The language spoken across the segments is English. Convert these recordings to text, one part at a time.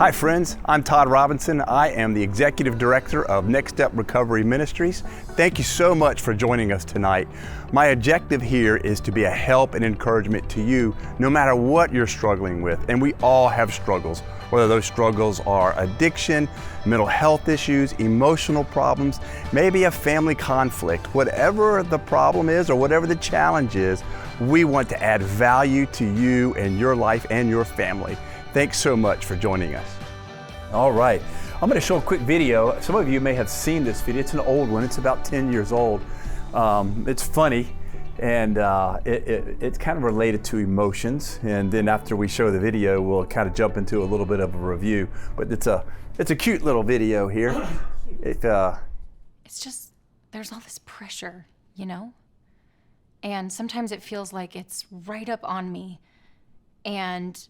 Hi friends, I'm Todd Robinson. I am the Executive Director of Next Step Recovery Ministries. Thank you so much for joining us tonight. My objective here is to be a help and encouragement to you no matter what you're struggling with, and we all have struggles, whether those struggles are addiction, mental health issues, emotional problems, maybe a family conflict. Whatever the problem is or whatever the challenge is, we want to add value to you and your life and your family. Thanks so much for joining us. All right, I'm going to show a quick video. Some of you may have seen this video. It's an old one. It's about 10 years old. It's funny, and it's kind of related to emotions. And then after we show the video, we'll kind of jump into a little bit of a review. But it's a cute little video here. It's just, there's all this pressure, you know? And sometimes it feels like it's right up on me, and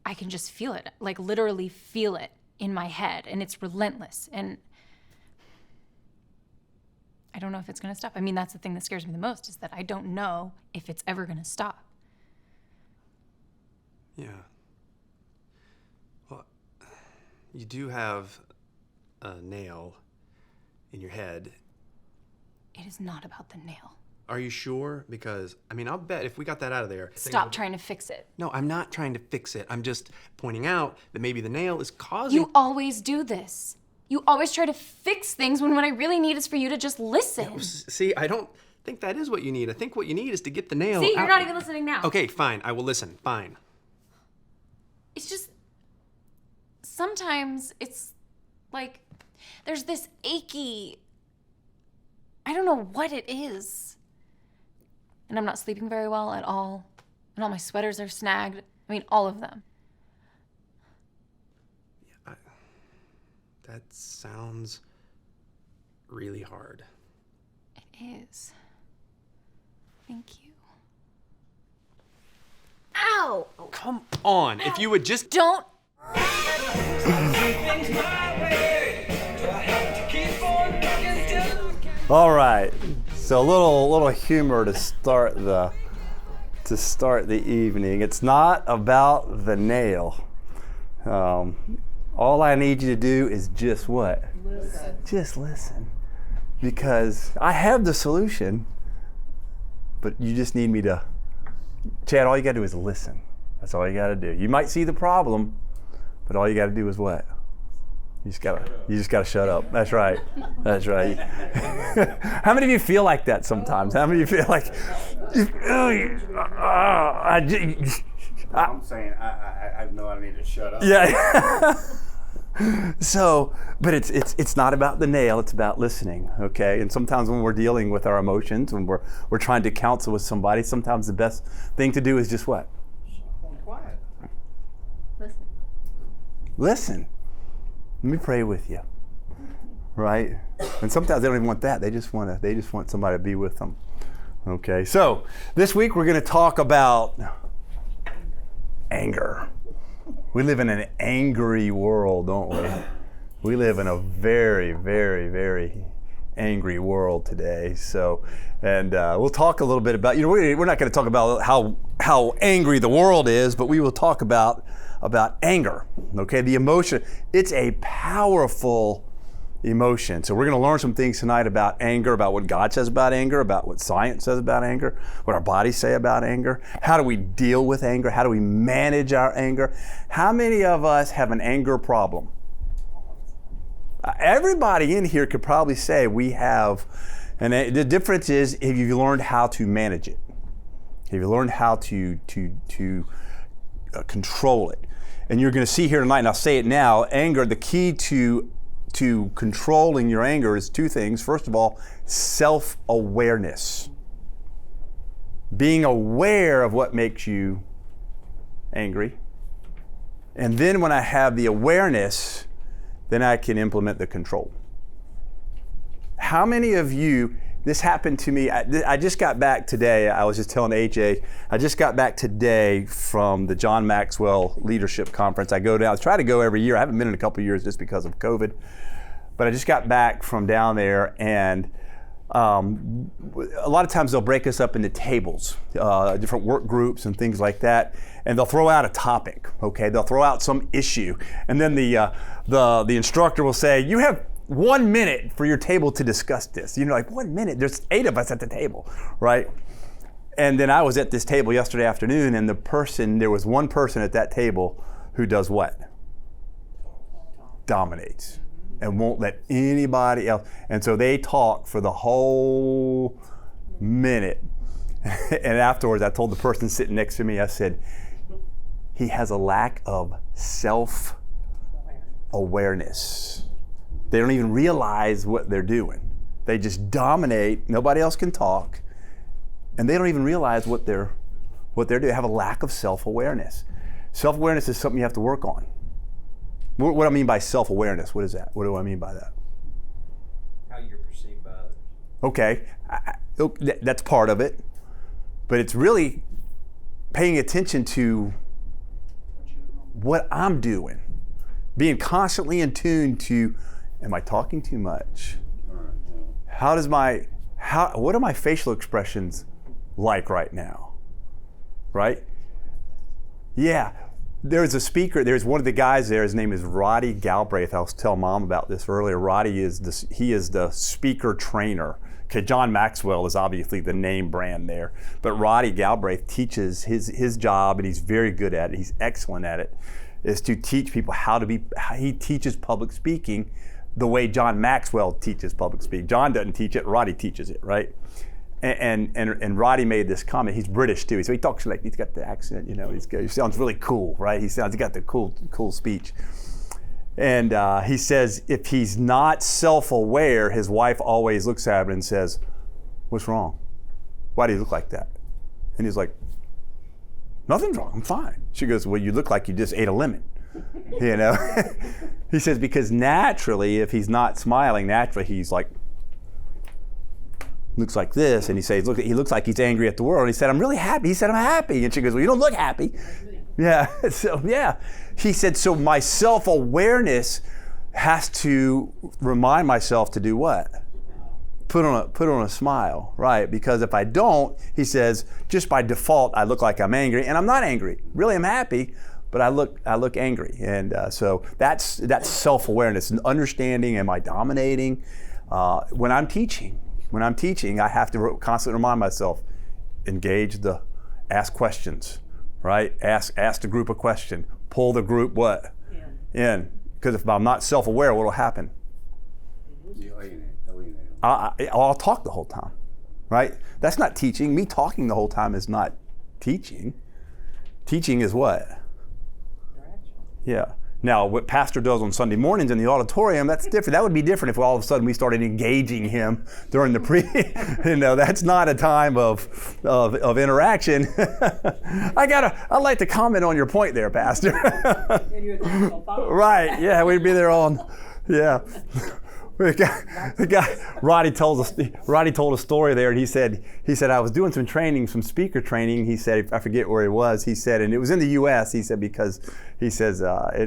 I can just feel it, like literally feel it in my head, and it's relentless, and I don't know if it's gonna stop. I mean, that's the thing that scares me the most, is that I don't know if it's ever gonna stop. Yeah. Well, you do have a nail in your head. It is not about the nail. Are you sure? Because, I mean, I'll bet if we got that out of there... Stop trying to fix it. No, I'm not trying to fix it. I'm just pointing out that maybe the nail is causing... You always do this. You always try to fix things when what I really need is for you to just listen. Yeah, see, I don't think that is what you need. I think what you need is to get the nail See, you're out. not even listening now. Okay, fine. I will listen. Fine. It's just, sometimes it's like, there's this achy, I don't know what it is. And I'm not sleeping very well at all. And all my sweaters are snagged. I mean, all of them. Yeah, that sounds really hard. It is. Thank you. Ow! Oh, come on. Ow. If you would just... Don't... All right, so a little humor to start the evening. It's not about the nail. All I need you to do is just what? Listen. Just listen. Because I have the solution, but you just need me to, Chad, all you gotta do is listen. That's all you gotta do. You might see the problem, but all you gotta do is what? You just gotta shut up. That's right. That's right. How many of you feel like that sometimes? How many of you feel like, I'm saying I know I need to shut up. Yeah. So, but it's not about the nail, it's about listening, okay? And sometimes when we're dealing with our emotions, when we're trying to counsel with somebody, sometimes the best thing to do is just what? Quiet. Listen. Let me pray with you, right? And sometimes they don't even want that. They just want somebody to be with them. Okay, so this week we're going to talk about anger. We live in an angry world, don't we? We live in a very, very, very angry world today. So, and we'll talk a little bit about, we're not going to talk about how angry the world is, but we will talk about anger, okay? The emotion, it's a powerful emotion. So we're going to learn some things tonight about anger, about what God says about anger, about what science says about anger, what our bodies say about anger. How do we deal with anger? How do we manage our anger? How many of us have an anger problem? Everybody in here could probably say we have, and the difference is if you've learned how to manage it. If you learned how to control it. And you're going to see here tonight, and I'll say it now, anger, the key to controlling your anger is two things. First of all, self-awareness. Being aware of what makes you angry. And then when I have the awareness, then I can implement the control. How many of you, this happened to me, I just got back today, I was just telling AJ, I just got back today from the John Maxwell Leadership Conference. I try to go every year. I haven't been in a couple of years just because of COVID. But I just got back from down there, and a lot of times they'll break us up into tables, different work groups and things like that, and they'll throw out a topic. Okay, they'll throw out some issue, and then the instructor will say, "You have 1 minute for your table to discuss this." You know, like 1 minute. There's 8 of us at the table, right? And then I was at this table yesterday afternoon, and there was one person at that table who does what? Dominates. And won't let anybody else. And so they talk for the whole minute. And afterwards, I told the person sitting next to me, I said, he has a lack of self-awareness. They don't even realize what they're doing. They just dominate. Nobody else can talk. And they don't even realize what they're doing. They have a lack of self-awareness. Self-awareness is something you have to work on. What do I mean by self-awareness? What is that? What do I mean by that? How you're perceived by others. Okay, that's part of it. But it's really paying attention to what I'm doing. Being constantly in tune to, am I talking too much? What are my facial expressions like right now? Right? Yeah. There's a speaker, there's one of the guys there, his name is Roddy Galbraith. I was telling Mom about this earlier. Roddy is the speaker trainer. Okay, John Maxwell is obviously the name brand there. But Roddy Galbraith teaches his job, and he's very good at it. He's excellent at it, is to teach people he teaches public speaking the way John Maxwell teaches public speaking. John doesn't teach it, Roddy teaches it, right? And Roddy made this comment. He's British too, so he talks like he's got the accent. You know, he sounds really cool, right? He got the cool speech. And he says if he's not self-aware, his wife always looks at him and says, "What's wrong? Why do you look like that?" And he's like, "Nothing's wrong. I'm fine." She goes, "Well, you look like you just ate a lemon." You know. He says because naturally, if he's not smiling, naturally he's like. Looks like this, and he says, "Look, he looks like he's angry at the world." And he said, "I'm really happy." He said, "I'm happy." And she goes, "Well, you don't look happy." Yeah. So yeah, he said, so my self-awareness has to remind myself to do what? Put on a smile, right? Because if I don't, he says, just by default, I look like I'm angry, and I'm not angry. Really, I'm happy, but I look angry, and so that's self-awareness, and understanding. Am I dominating? When I'm teaching, I have to constantly remind myself, ask questions, right? Ask the group a question. Pull the group what? In. Because if I'm not self-aware, what will happen? I'll talk the whole time, right? That's not teaching. Me talking the whole time is not teaching. Teaching is what? Yeah. Now, what Pastor does on Sunday mornings in the auditorium, that's different. That would be different if all of a sudden we started engaging him during the that's not a time of interaction. I'd like to comment on your point there, Pastor. Right, yeah, we'd be there on, yeah. The guy, Roddy told a story there, and he said I was doing some speaker training. He said, I forget where he was. He said, and it was in the U.S. He said because he says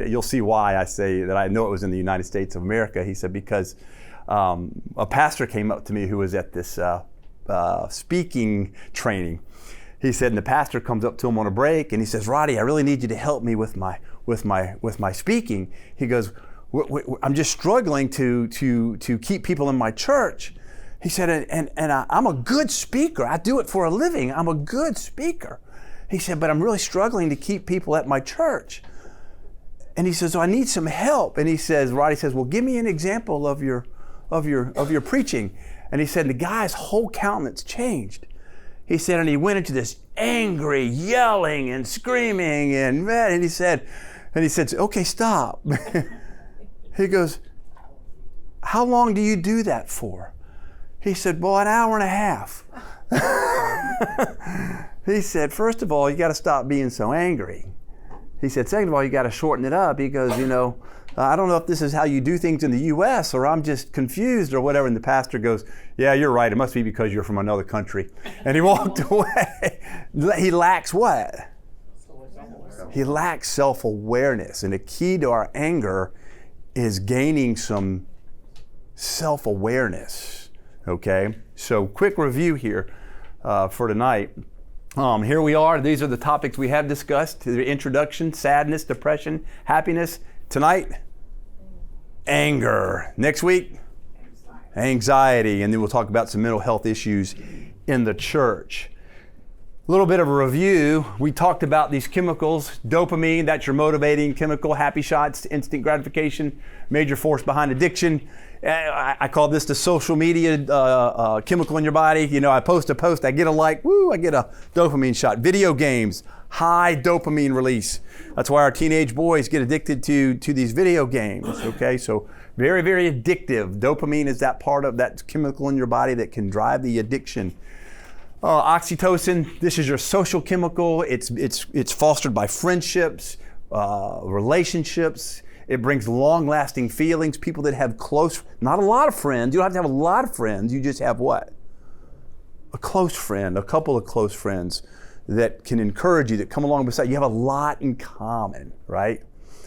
you'll see why I say that I know it was in the United States of America. He said because a pastor came up to me who was at this speaking training. He said, and the pastor comes up to him on a break, and he says, "Roddy, I really need you to help me with my speaking." He goes, "I'm just struggling to keep people in my church." He said, and I'm a good speaker. I do it for a living. I'm a good speaker. He said, but I'm really struggling to keep people at my church. And he says, "So I need some help." And he says, Roddy says, "Well, give me an example of your preaching." And he said, the guy's whole countenance changed. He said, and he went into this angry yelling and screaming and he said, "Okay, stop." He goes, "How long do you do that for?" He said, "Well, an hour and a half." He said, "First of all, you got to stop being so angry." He said, "Second of all, you got to shorten it up." He goes, "I don't know if this is how you do things in the U.S. or I'm just confused or whatever." And the pastor goes, "Yeah, you're right. It must be because you're from another country." And he walked away. He lacks what? He lacks self-awareness. And the key to our anger is gaining some self-awareness. Okay, so quick review here for tonight. Here we are. These are the topics we have discussed. The introduction: sadness, depression, happiness. Tonight, anger. Next week, anxiety. And then we'll talk about some mental health issues in the church. A little bit of a review. We talked about these chemicals. Dopamine, that's your motivating chemical. Happy shots, instant gratification, major force behind addiction. I call this the social media chemical in your body. You know, I post a post, I get a like, woo, I get a dopamine shot. Video games, high dopamine release. That's why our teenage boys get addicted to these video games, okay? So very, very addictive. Dopamine is that part of that chemical in your body that can drive the addiction. Oxytocin, this is your social chemical. It's fostered by friendships, relationships. It brings long-lasting feelings. People that have close, not a lot of friends. You don't have to have a lot of friends. You just have what? A close friend, a couple of close friends that can encourage you, that come along beside you. You have a lot in common, right?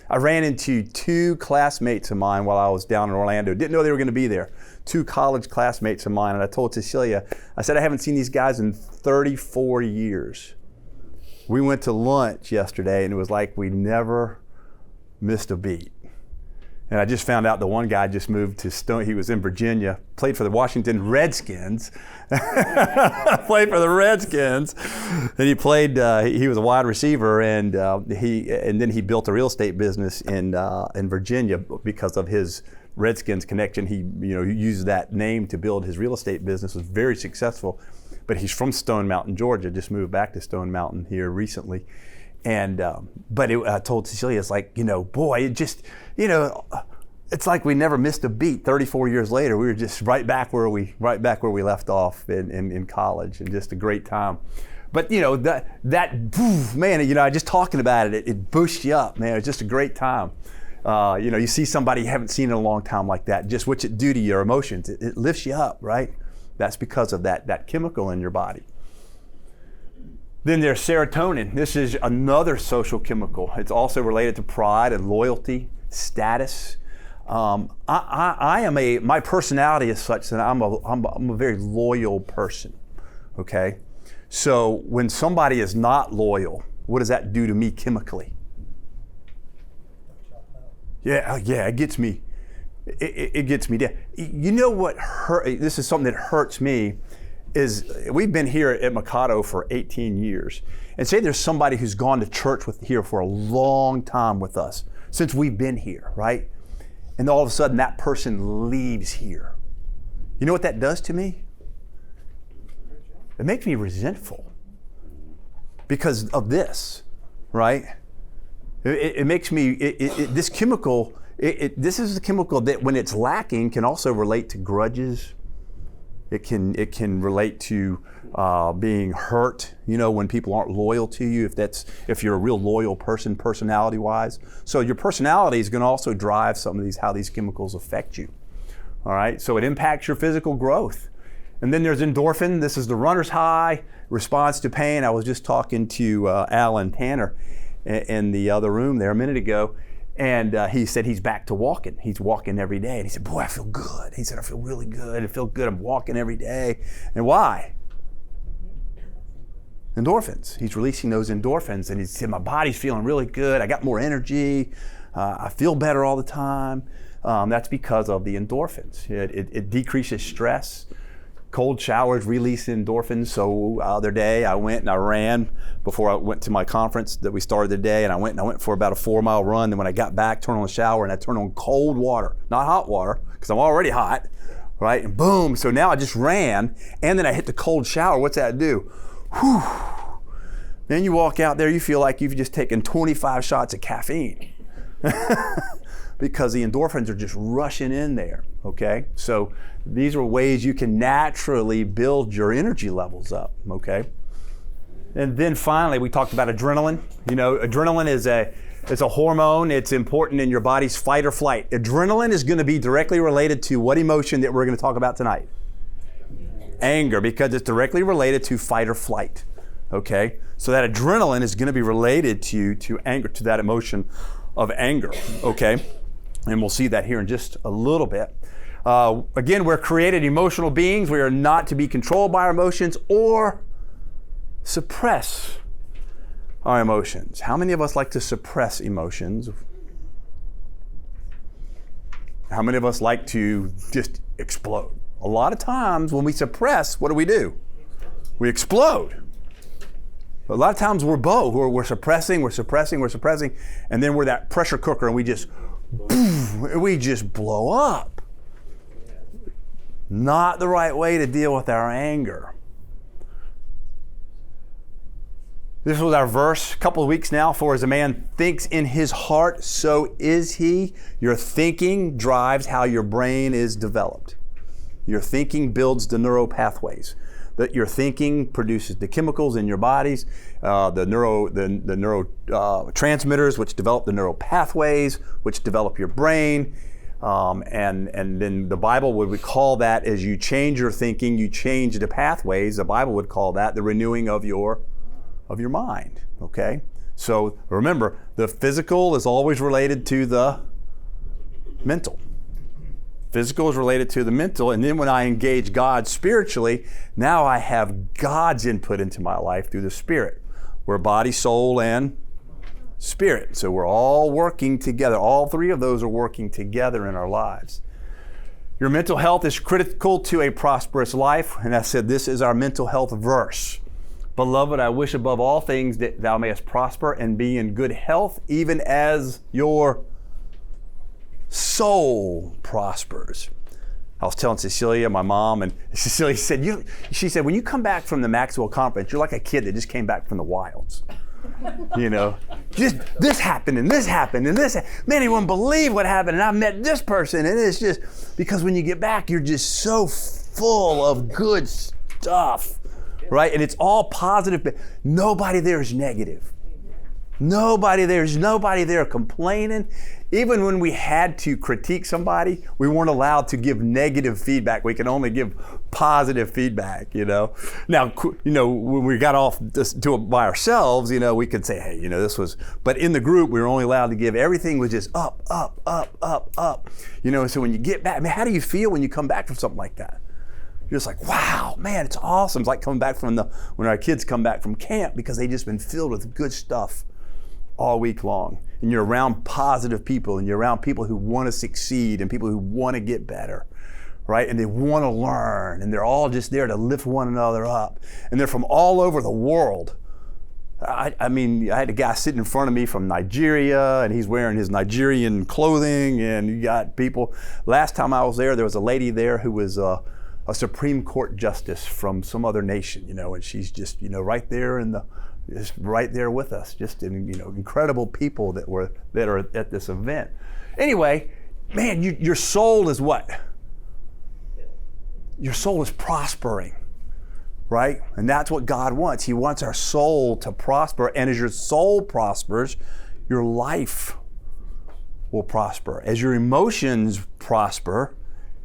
I ran into 2 classmates of mine while I was down in Orlando. Didn't know they were going to be there. 2 college classmates of mine, and I told Cecilia, I said, I haven't seen these guys in 34 years. We went to lunch yesterday, and it was like we never missed a beat. And I just found out the one guy just moved to Stone. He was in Virginia, played for the Washington Redskins. Played for the Redskins. And he played, he was a wide receiver, and then he built a real estate business in Virginia because of his Redskins connection. He used that name to build his real estate business. Was very successful. But he's from Stone Mountain, Georgia, just moved back to Stone Mountain here recently. And I told Cecilia, it's like, boy, it just, it's like we never missed a beat. 34 years later, we were just right back where we left off in college, and just a great time. But man, just talking about it boosts you up, man. It's just a great time. You see somebody you haven't seen in a long time like that, just what's it do to your emotions? It lifts you up, right? That's because of that chemical in your body. Then there's serotonin. This is another social chemical. It's also related to pride and loyalty, status. My personality is such that I'm a very loyal person, okay? So when somebody is not loyal, what does that do to me chemically? Yeah, it gets me. It gets me down. You know what this is something that hurts me, is we've been here at Mikado for 18 years. And say there's somebody who's gone to church here for a long time with us, since we've been here, right? And all of a sudden that person leaves here. You know what that does to me? It makes me resentful because of this, right? It makes me, this chemical, this is a chemical that when it's lacking can also relate to grudges. It can relate to being hurt, when people aren't loyal to you, if you're a real loyal person, personality-wise. So your personality is going to also drive how these chemicals affect you. All right, so it impacts your physical growth. And then there's endorphin. This is the runner's high, response to pain. I was just talking to Alan Tanner in the other room there a minute ago. And he said he's back to walking. He's walking every day. And he said, boy, I feel good. He said, I feel really good. I feel good. I'm walking every day. And why? Endorphins. He's releasing those endorphins. And he said, my body's feeling really good. I got more energy. I feel better all the time. That's because of the endorphins. It decreases stress. Cold showers release endorphins. So the other day I went and I ran before I went to my conference that we started the day, and I went for about a 4-mile run. Then when I got back, turned on the shower, and I turned on cold water, not hot water, because I'm already hot, right? And boom, so now I just ran, and then I hit the cold shower. What's that do? Whew. Then you walk out there, you feel like you've just taken 25 shots of caffeine. Because the endorphins are just rushing in there, okay? So these are ways you can naturally build your energy levels up, okay? And then finally, we talked about adrenaline. Adrenaline is a hormone. It's important in your body's fight or flight. Adrenaline is going to be directly related to what emotion that we're going to talk about tonight? Anger, because it's directly related to fight or flight, okay? So that adrenaline is going to be related to anger, to that emotion of anger, okay? And we'll see that here in just a little bit. Again, we're created emotional beings. We are not to be controlled by our emotions or suppress our emotions. How many of us like to suppress emotions? How many of us like to just explode? A lot of times when we suppress, what do? We explode. A lot of times we're both. We're suppressing, and then we're that pressure cooker and we just blow up. Not the right way to deal with our anger. This was our verse a couple of weeks now. For as a man thinks in his heart, so is he. Your thinking drives how your brain is developed. Your thinking builds the neural pathways. That your thinking produces the chemicals in your bodies, the neurotransmitters, which develop the neural pathways, which develop your brain. And then the Bible would call that, as you change your thinking, you change the pathways. The Bible would call that the renewing of your mind. Okay? So remember, the physical is always related to the mental. Physical is related to the mental, and then when I engage God spiritually, now I have God's input into my life through the Spirit. We're body, soul, and spirit. So we're all working together. All three of those are working together in our lives. Your mental health is critical to a prosperous life, and I said this is our mental health verse. Beloved, I wish above all things that thou mayest prosper and be in good health, even as your soul prospers. I was telling Cecilia, my mom, and Cecilia said, she said, when you come back from the Maxwell conference, you're like a kid that just came back from the wilds. You know, just this happened and this happened and this, man, you wouldn't believe what happened, and I met this person, and it's just, because when you get back, you're just so full of good stuff, right? And it's all positive, but nobody there is negative. There's nobody there complaining. Even when we had to critique somebody, we weren't allowed to give negative feedback. We can only give positive feedback, you know. Now, you know, when we got off to it by ourselves, you know, we could say, hey, you know, this was, but in the group, we were only allowed to give, everything was just up. You know, so when you get back, I mean, how do you feel when you come back from something like that? You're just like, wow, man, it's awesome. It's like coming back from when our kids come back from camp, because they just been filled with good stuff all week long. And you're around positive people, and you're around people who want to succeed and people who want to get better, right? And they want to learn, and they're all just there to lift one another up. And they're from all over the world. I mean, I had a guy sitting in front of me from Nigeria, and he's wearing his Nigerian clothing, and you got people. Last time I was there was a lady there who was a Supreme Court justice from some other nation, you know, and she's just, you know, right there just right there with us, just you know, incredible people that are at this event. Anyway, man, your soul is what? Your soul is prospering, right? And that's what God wants. He wants our soul to prosper, and as your soul prospers, your life will prosper. As your emotions prosper,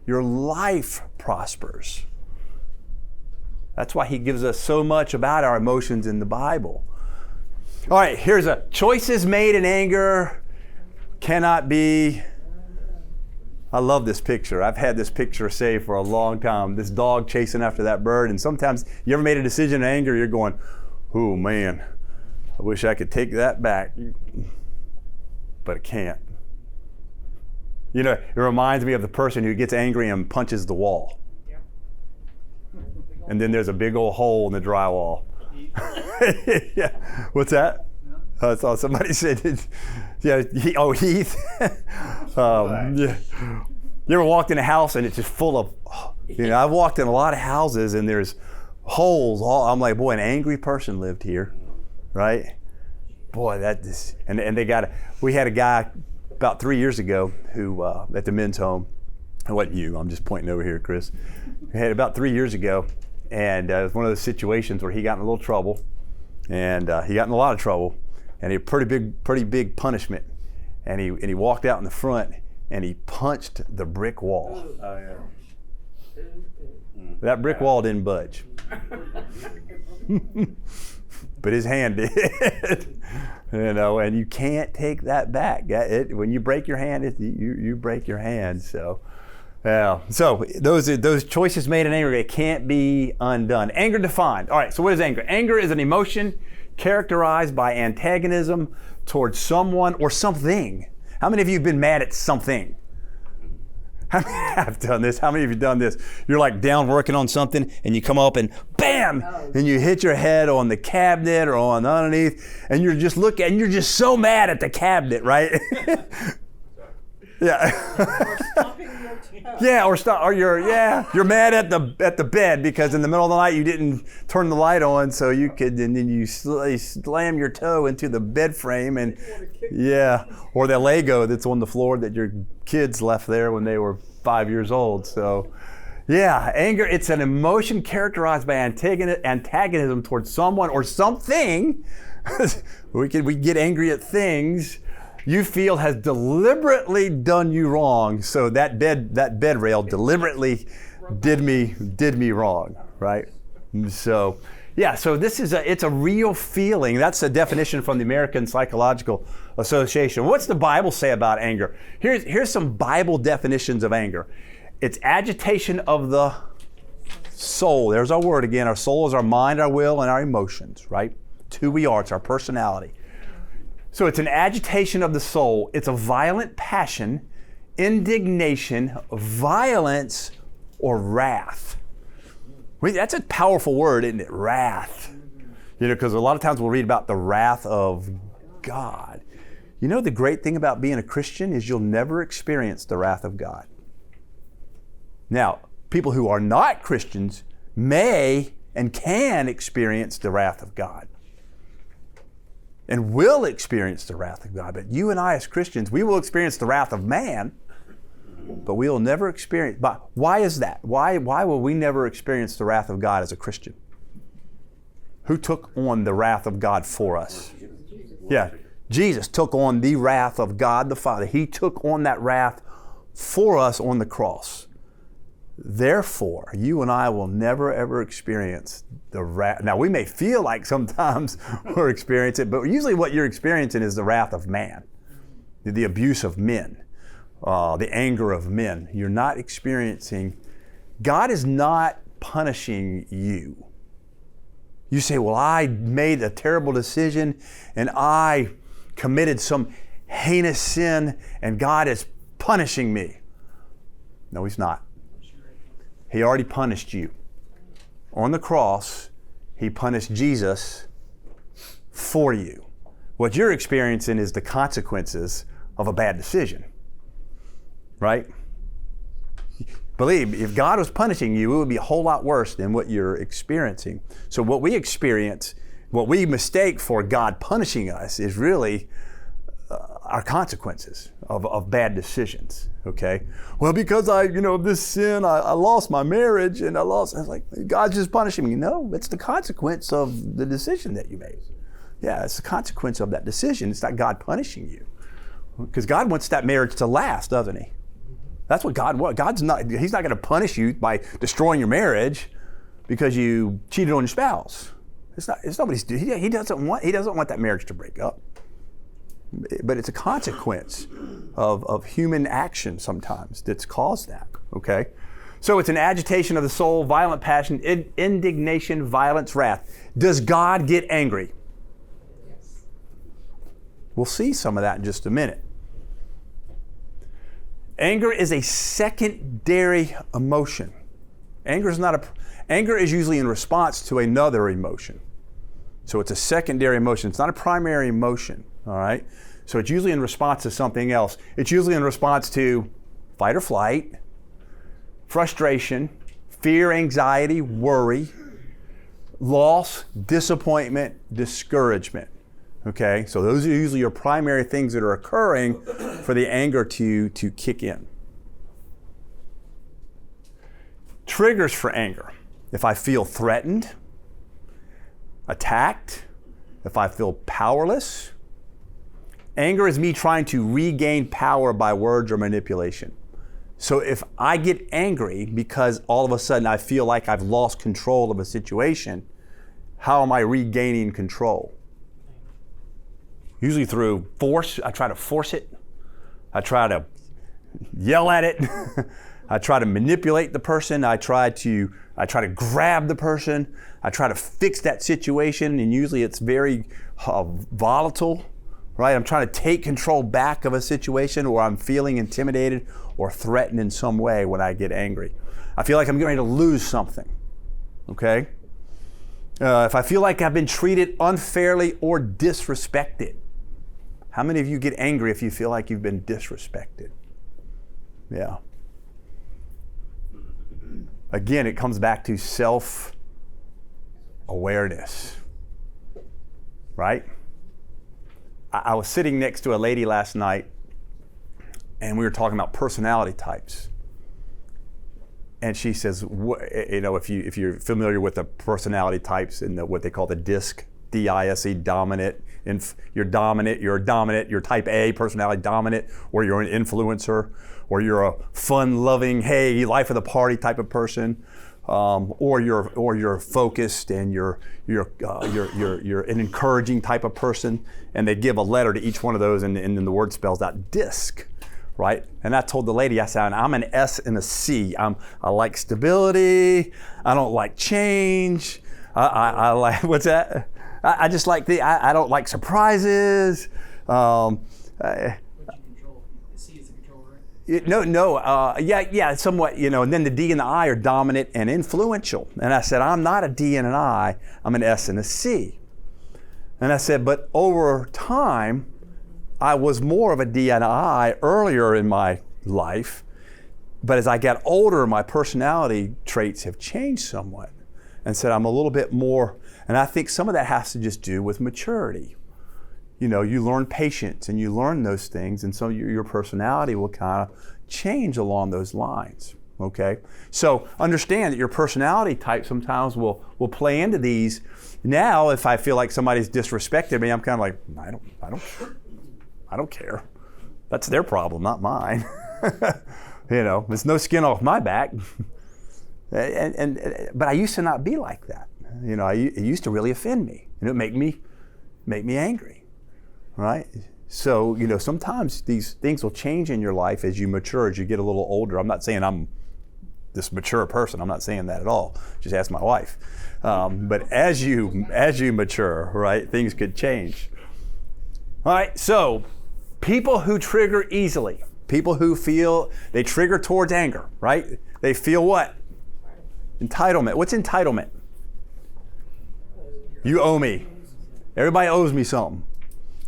your life prospers. That's why he gives us so much about our emotions in the Bible. All right, here's choices made in anger cannot be. I love this picture. I've had this picture saved for a long time. This dog chasing after that bird. And sometimes you ever made a decision in anger, you're going, oh man, I wish I could take that back. But I can't. You know, it reminds me of the person who gets angry and punches the wall. And then there's a big old hole in the drywall. Yeah. What's that? I saw somebody said, yeah, Heath. Yeah. You ever walked in a house and it's just full of, you know, I've walked in a lot of houses and there's holes. I'm like, boy, an angry person lived here, right? Boy, we had a guy about 3 years ago who, at the men's home, it wasn't you, I'm just pointing over here, Chris. We had about 3 years ago. And it was one of those situations where he got in a little trouble, and he got in a lot of trouble, and he had pretty big punishment. And he walked out in the front, and he punched the brick wall. Oh, yeah. That brick wall didn't budge, but his hand did. You know, and you can't take that back. When you break your hand, you break your hand. So. Yeah. So those choices made in anger, it can't be undone. Anger defined. All right. So what is anger? Anger is an emotion characterized by antagonism towards someone or something. How many of you have been mad at something? How many have done this? How many of you have done this? You're like down working on something and you come up and bam! And you hit your head on the cabinet or on underneath and you're just looking and you're just so mad at the cabinet, right? Yeah. Yeah, you're mad at the bed because in the middle of the night you didn't turn the light on so you could, and then you slam your toe into the bed frame and or the Lego that's on the floor that your kids left there when they were 5 years old. So anger, it's an emotion characterized by antagonism towards someone or something. we get angry at things you feel has deliberately done you wrong. So that bed rail deliberately did me wrong, right? So this is it's a real feeling. That's a definition from the American Psychological Association. What's the Bible say about anger? Here's some Bible definitions of anger. It's agitation of the soul. There's our word again. Our soul is our mind, our will, and our emotions, right? It's who we are. It's our personality. So it's an agitation of the soul. It's a violent passion, indignation, violence, or wrath. That's a powerful word, isn't it? Wrath. Because a lot of times we'll read about the wrath of God. The great thing about being a Christian is you'll never experience the wrath of God. Now, people who are not Christians may and can experience the wrath of God. And will experience the wrath of God. But you and I as Christians, we will experience the wrath of man, but we will never experience. But why is that? Why will we never experience the wrath of God as a Christian? Who took on the wrath of God for us? Yeah, Jesus took on the wrath of God the Father. He took on that wrath for us on the cross. Therefore, you and I will never ever experience the wrath. Now, we may feel like sometimes we're experiencing it, but usually what you're experiencing is the wrath of man, the abuse of men, the anger of men. You're not experiencing, God is not punishing you. You say, well, I made a terrible decision and I committed some heinous sin and God is punishing me. No, He's not. He already punished you. On the cross, He punished Jesus for you. What you're experiencing is the consequences of a bad decision, right? Believe me, if God was punishing you, it would be a whole lot worse than what you're experiencing. So what we experience, what we mistake for God punishing us is really our consequences of bad decisions, okay? Well, because this sin, I lost my marriage and I was like, God's just punishing me. No, it's the consequence of the decision that you made. Yeah, it's the consequence of that decision. It's not God punishing you. Because God wants that marriage to last, doesn't He? That's what God wants. He's not going to punish you by destroying your marriage because you cheated on your spouse. He doesn't want that marriage to break up. But it's a consequence of human action sometimes that's caused that, okay? So it's an agitation of the soul, violent passion, indignation, violence, wrath. Does God get angry? Yes. We'll see some of that in just a minute. Anger is a secondary emotion. Anger is usually in response to another emotion. So it's a secondary emotion. It's not a primary emotion. All right? So it's usually in response to something else. It's usually in response to fight or flight, frustration, fear, anxiety, worry, loss, disappointment, discouragement. Okay? So those are usually your primary things that are occurring for the anger to kick in. Triggers for anger. If I feel threatened, attacked, if I feel powerless. Anger is me trying to regain power by words or manipulation. So if I get angry because all of a sudden I feel like I've lost control of a situation, how am I regaining control? Usually through force. I try to force it. I try to yell at it. I try to manipulate the person. I try to grab the person. I try to fix that situation, and usually it's very volatile, right? I'm trying to take control back of a situation, or I'm feeling intimidated or threatened in some way when I get angry. I feel like I'm getting ready to lose something, okay? If I feel like I've been treated unfairly or disrespected. How many of you get angry if you feel like you've been disrespected? Yeah. Again, it comes back to self-awareness, right? I was sitting next to a lady last night, and we were talking about personality types. And she says, if you're familiar with the personality types and what they call the DISC, D-I-S-E, dominant, you're type A, personality dominant, or you're an influencer, or you're a fun-loving, hey, life of the party type of person, or you're focused and you're an encouraging type of person. And they give a letter to each one of those, and then the word spells out DISC. Right? And I told the lady, I said, I'm an S and a C. I like stability. I don't like change. I like, what's that? I just like I don't like surprises. What you control? The C is the control, right? Yeah, somewhat, and then the D and the I are dominant and influential. And I said, I'm not a D and an I, I'm an S and a C. And I said, but over time, I was more of a D and an I earlier in my life, but as I got older, my personality traits have changed somewhat. And said I'm a little bit more, and I think some of that has to just do with maturity. You learn patience and you learn those things, and so your personality will kind of change along those lines, okay? So understand that your personality type sometimes will play into these. Now, if I feel like somebody's disrespected me, I'm kind of like, I don't care. That's their problem, not mine. There's no skin off my back. But I used to not be like that. It used to really offend me, and it make me angry, right? So sometimes these things will change in your life as you mature, as you get a little older. I'm not saying I'm this mature person. I'm not saying that at all. Just ask my wife. But as you mature, right, things could change. All right, so people who trigger easily, people who feel they trigger towards anger, right? They feel what? Entitlement. What's entitlement? You owe me. Everybody owes me something.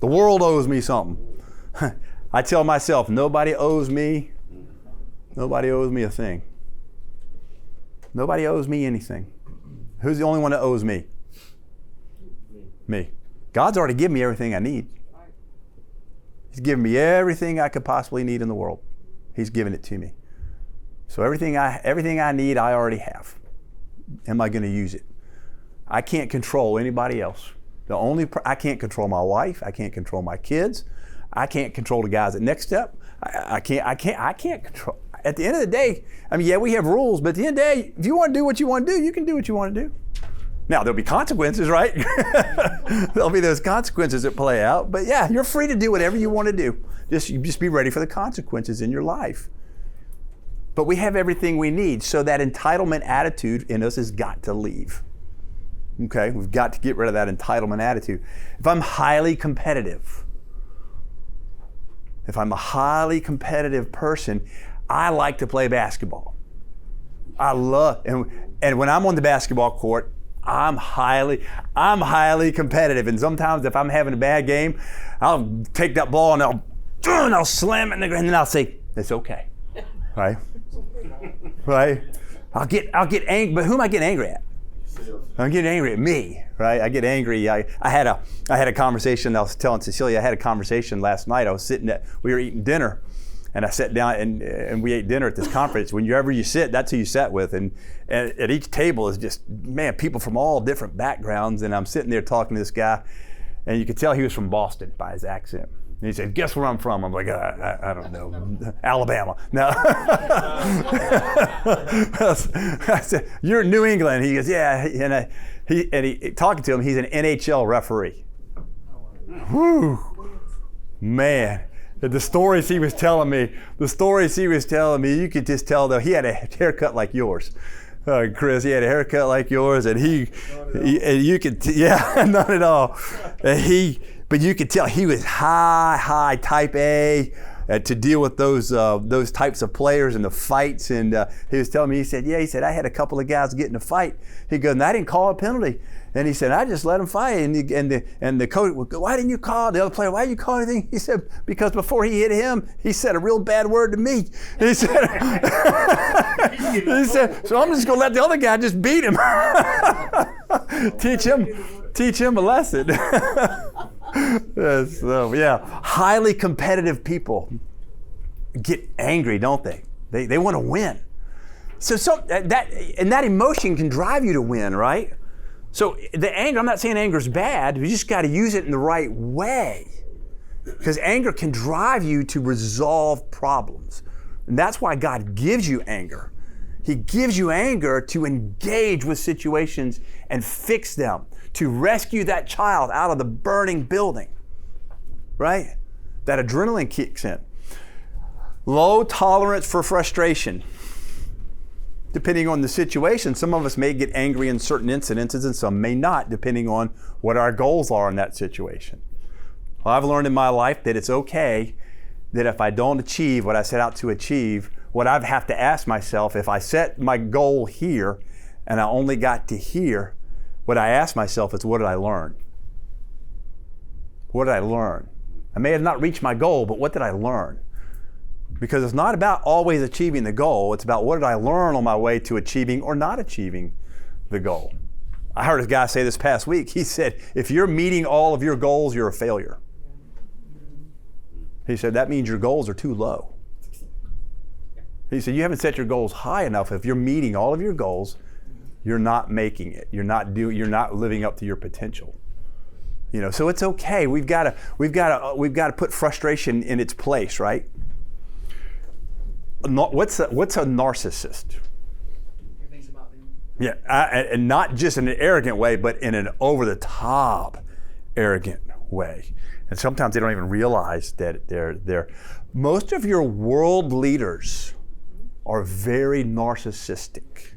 The world owes me something. I tell myself, nobody owes me a thing. Nobody owes me anything. Who's the only one that owes me? Me. God's already given me everything I need. He's given me everything I could possibly need in the world. He's given it to me. So everything I need, I already have. Am I going to use it? I can't control anybody else. I can't control my wife. I can't control my kids. I can't control the guys at Next Step. I can't control. At the end of the day, we have rules, but at the end of the day, if you want to do what you want to do, you can do what you want to do. Now, there'll be consequences, right? There'll be those consequences that play out. But yeah, you're free to do whatever you want to do. Just be ready for the consequences in your life. But we have everything we need. So that entitlement attitude in us has got to leave. Okay? We've got to get rid of that entitlement attitude. If I'm highly competitive, if I'm a highly competitive person, I like to play basketball. I love, and when I'm on the basketball court, I'm highly competitive, and sometimes if I'm having a bad game, I'll take that ball and I'll slam it in the ground, and then I'll say, "It's okay," right? Right? I'll get angry, but who am I getting angry at? I'm getting angry at me, right? I get angry. I had a conversation. I was telling Cecilia, I had a conversation last night. We were eating dinner. And I sat down and we ate dinner at this conference. Whenever you sit, that's who you sat with. And at each table is just, people from all different backgrounds. And I'm sitting there talking to this guy, and you could tell he was from Boston by his accent. And he said, "Guess where I'm from?" I'm like, I don't know. Alabama. No. I said, "You're in New England." He goes, "Yeah." And he talking to him, he's an NHL referee. Whew. Man. The stories he was telling me, you could just tell though he had a haircut like yours. Chris, he had a haircut like yours, and and you could, not at all. But you could tell he was high type A to deal with those types of players and the fights. And he was telling me, he said, I had a couple of guys get in a fight. He goes, and I didn't call a penalty. And he said, I just let him fight. And the coach would go, why didn't you call? The other player, why didn't you call anything? He said, because before he hit him, he said a real bad word to me. He said, so I'm just going to let the other guy just beat him. Teach him a lesson. So, highly competitive people get angry, don't they? They want to win. So that emotion can drive you to win, right? So the anger, I'm not saying anger is bad, you just got to use it in the right way. Because anger can drive you to resolve problems. And that's why God gives you anger. He gives you anger to engage with situations and fix them, to rescue that child out of the burning building, right? That adrenaline kicks in. Low tolerance for frustration. Depending on the situation, some of us may get angry in certain incidences and some may not, depending on what our goals are in that situation. Well, I've learned in my life that it's okay that if I don't achieve what I set out to achieve, what I have to ask myself, if I set my goal here and I only got to here, what I ask myself is, what did I learn? What did I learn? I may have not reached my goal, but what did I learn? Because it's not about always achieving the goal. It's about what did I learn on my way to achieving or not achieving the goal. I heard a guy say this past week, he said, if you're meeting all of your goals, you're a failure. He said, that means your goals are too low. He said, you haven't set your goals high enough. If you're meeting all of your goals, you're not making it. You're not living up to your potential. So it's okay. We've got to put frustration in its place, right? What's a narcissist? Everything's about them. Yeah, and not just in an arrogant way, but in an over-the-top arrogant way. And sometimes they don't even realize that they're. Most of your world leaders are very narcissistic.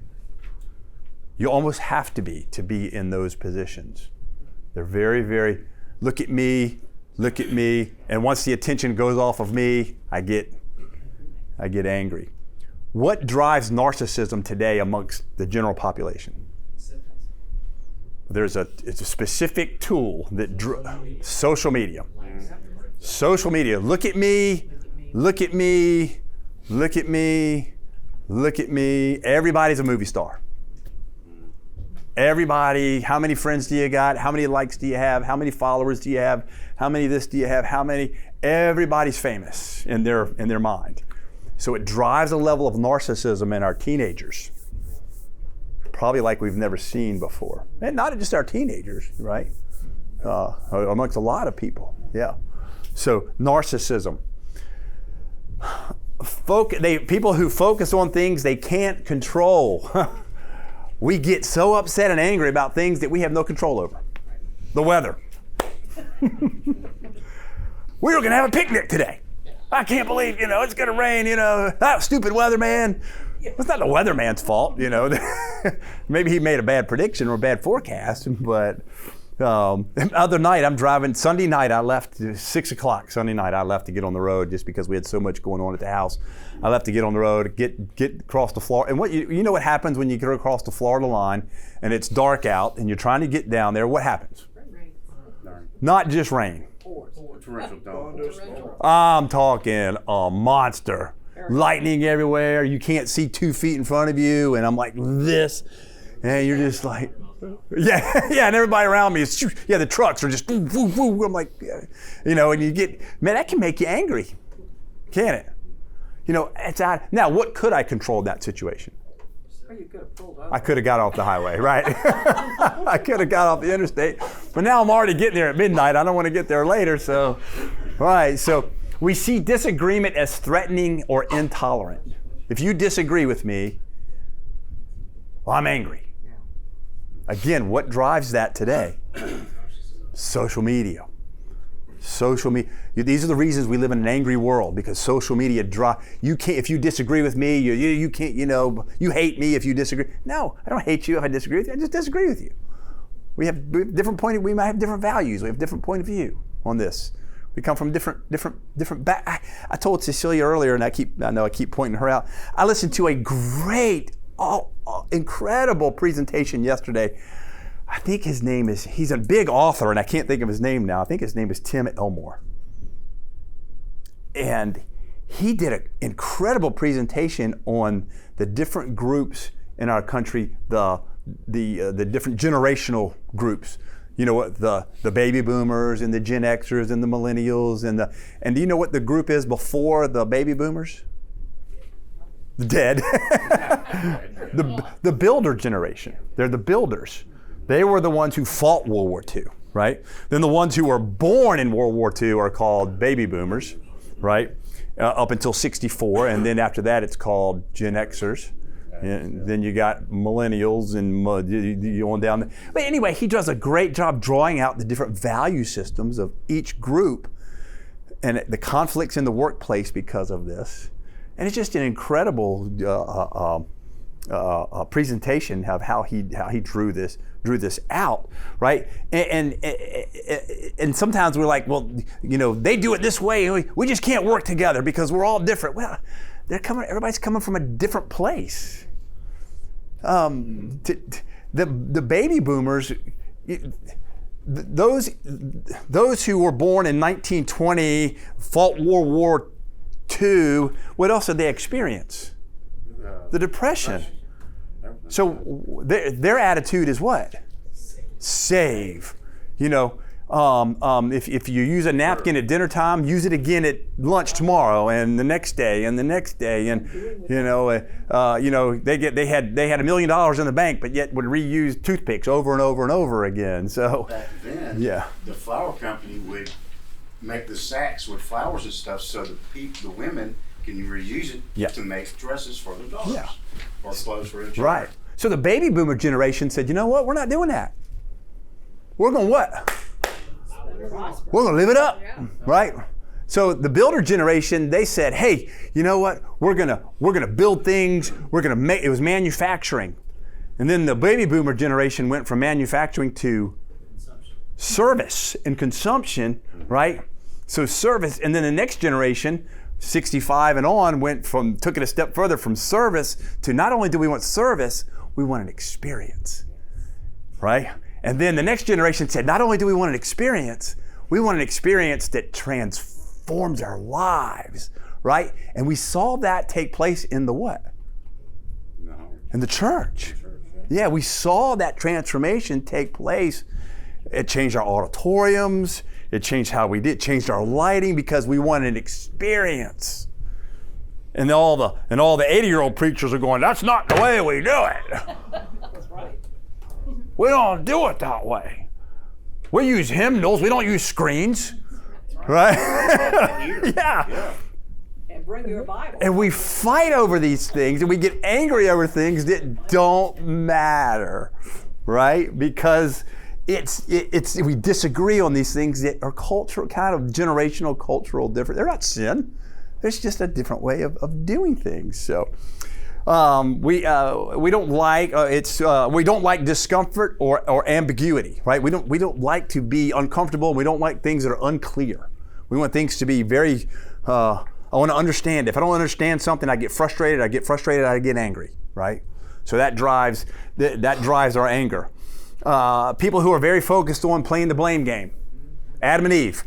You almost have to be in those positions. They're very, very, look at me, and once the attention goes off of me, I get angry. What drives narcissism today amongst the general population? It's a specific tool that social media. Social media. Look at me. Everybody's a movie star. Everybody, how many friends do you got? How many likes do you have? How many followers do you have? How many this do you have? Everybody's famous in their mind. So it drives a level of narcissism in our teenagers, probably like we've never seen before. And not just our teenagers, right? Amongst a lot of people, yeah. So narcissism. People who focus on things they can't control. We get so upset and angry about things that we have no control over. The weather. We were going to have a picnic today. I can't believe, it's going to rain, that stupid weatherman. It's not the weatherman's fault, Maybe he made a bad prediction or a bad forecast, but other night I'm driving, Sunday night I left, 6 o'clock Sunday night I left to get on the road just because we had so much going on at the house. I left to get on the road, get across the Florida, and what you know what happens when you get across the Florida line and it's dark out and you're trying to get down there, what happens? Not just rain. I'm talking a monster. Lightning everywhere. You can't see 2 feet in front of you, and I'm like this, and you're just like, yeah, and everybody around me is, the trucks are just, woo, woo, woo. I'm like, and you get, man, that can make you angry, can it? It's out. Now, what could I control in that situation? I could have got off the highway, right? I could have got off the interstate, but now I'm already getting there at midnight. I don't want to get there later, so, right. So we see disagreement as threatening or intolerant. If you disagree with me, well, I'm angry. Again, what drives that today? Social media. Social media. These are the reasons we live in an angry world, because social media you can't, if you disagree with me, you can't, you hate me if you disagree. No, I don't hate you if I disagree with you. I just disagree with you. We have we might have different values. We have different point of view on this. We come from different I told Cecilia earlier, and I know I keep pointing her out. I listened to a great, incredible presentation yesterday. I think his name is, he's a big author, and I can't think of his name now. I think his name is Tim Elmore. And he did an incredible presentation on the different groups in our country, the different generational groups. You know what, the baby boomers and the Gen Xers and the millennials and do you know what the group is before the baby boomers? The dead. the builder generation. They're the builders. They were the ones who fought World War II, right? Then the ones who were born in World War II are called baby boomers, right? Up until 64, and then after that it's called Gen Xers. And then you got millennials and you on down. But anyway, he does a great job drawing out the different value systems of each group and the conflicts in the workplace because of this. And it's just an incredible presentation of how he drew this out, right? And sometimes we're like, well, they do it this way. We just can't work together because we're all different. Well, everybody's coming from a different place. The baby boomers, those who were born in 1920, fought World War II, what else did they experience? The Depression. So their attitude is what? Save. If you use a napkin at dinner time, use it again at lunch tomorrow, and the next day, and the next day, and they had $1 million in the bank, but yet would reuse toothpicks over and over and over again. So back then, the flour company would make the sacks with flowers and stuff, so the women can reuse it to make dresses for their daughters or clothes for their children. Right. So the baby boomer generation said, you know what? We're not doing that. We're going to what? We're going to live it up, right? So the builder generation, they said, hey, you know what? We're going to build things. We're going to make, it was manufacturing. And then the baby boomer generation went from manufacturing to service and consumption, right? So service, and then the next generation, 65 and on, took it a step further from service to not only do we want service, we want an experience, right? And then the next generation said, not only do we want an experience, we want an experience that transforms our lives, right? And we saw that take place in the what? No. In the church. Yeah, we saw that transformation take place. It changed our auditoriums. It changed how we did, changed our lighting because we wanted an experience. And all the 80-year-old preachers are going, that's not the way we do it. That's right. We don't do it that way. We use hymnals. We don't use screens. Right? Yeah. And bring your Bible. And we fight over these things, and we get angry over things that don't matter, right? Because we disagree on these things that are cultural, kind of generational, cultural different. They're not sin. There's just a different way of doing things. So we don't like discomfort or ambiguity, right? We don't like to be uncomfortable. We don't like things that are unclear. We want things to be very. I want to understand. If I don't understand something, I get frustrated. I get angry, right? So that drives our anger. People who are very focused on playing the blame game. Adam and Eve.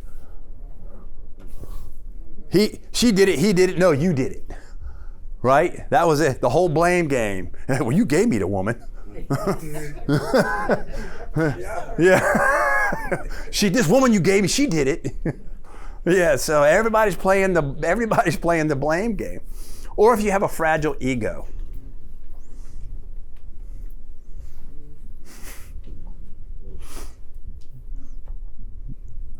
She did it, he did it, no, you did it. Right? That was it, the whole blame game. Well, you gave me the woman. Yeah. This woman you gave me, she did it. Yeah, so everybody's playing the blame game. Or if you have a fragile ego.